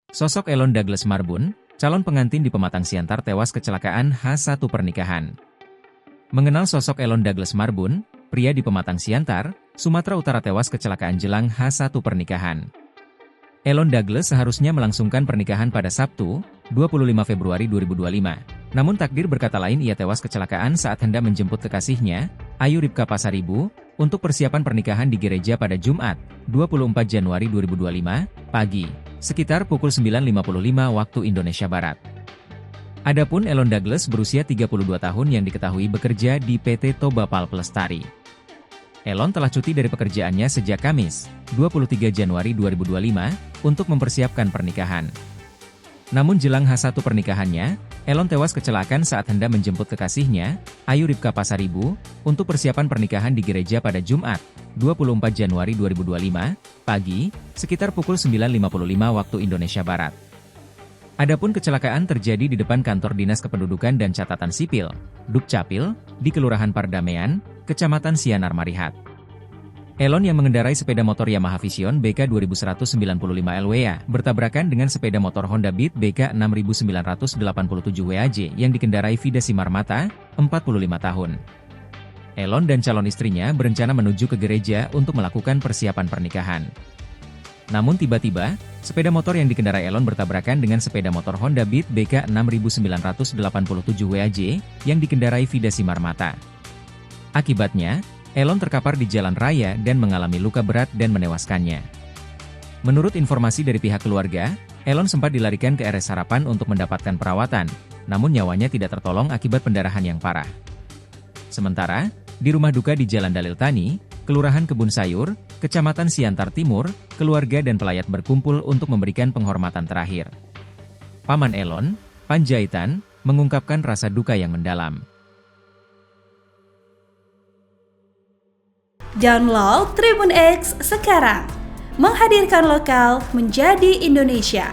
Sosok Elon Douglas Marbun, calon pengantin di Pematang Siantar tewas kecelakaan H1 pernikahan. Mengenal sosok Elon Douglas Marbun, pria di Pematang Siantar, Sumatera Utara tewas kecelakaan jelang H1 pernikahan. Elon Douglas seharusnya melangsungkan pernikahan pada Sabtu, 25 Februari 2025. Namun takdir berkata lain, ia tewas kecelakaan saat hendak menjemput kekasihnya, Ayu Ripka Pasaribu, untuk persiapan pernikahan di gereja pada Jumat, 24 Januari 2025, pagi, sekitar pukul 9.55 waktu Indonesia Barat. Adapun Elon Douglas berusia 32 tahun yang diketahui bekerja di PT Toba Pulp Lestari. Elon telah cuti dari pekerjaannya sejak Kamis, 23 Januari 2025, untuk mempersiapkan pernikahan. Namun jelang H1 pernikahannya, Elon tewas kecelakaan saat hendak menjemput kekasihnya, Ayu Ripka Pasaribu, untuk persiapan pernikahan di gereja pada Jumat, 24 Januari 2025, pagi, sekitar pukul 9.55 waktu Indonesia Barat. Adapun kecelakaan terjadi di depan kantor Dinas Kependudukan dan Catatan Sipil, Dukcapil, di Kelurahan Pardamaian, Kecamatan Sianar Marihat. Elon yang mengendarai sepeda motor Yamaha Vision BK 2195 LWA bertabrakan dengan sepeda motor Honda Beat BK 6987 WAJ yang dikendarai Vida Simarmata, 45 tahun. Elon dan calon istrinya berencana menuju ke gereja untuk melakukan persiapan pernikahan. Namun tiba-tiba, sepeda motor yang dikendarai Elon bertabrakan dengan sepeda motor Honda Beat BK 6987 WAJ yang dikendarai Vida Simarmata. Akibatnya, Elon terkapar di jalan raya dan mengalami luka berat dan menewaskannya. Menurut informasi dari pihak keluarga, Elon sempat dilarikan ke RS Harapan untuk mendapatkan perawatan, namun nyawanya tidak tertolong akibat pendarahan yang parah. Sementara, di rumah duka di Jalan Dalil Tani, Kelurahan Kebun Sayur, Kecamatan Siantar Timur, keluarga dan pelayat berkumpul untuk memberikan penghormatan terakhir. Paman Elon, Panjaitan, mengungkapkan rasa duka yang mendalam. Download Tribun X sekarang, menghadirkan lokal menjadi Indonesia.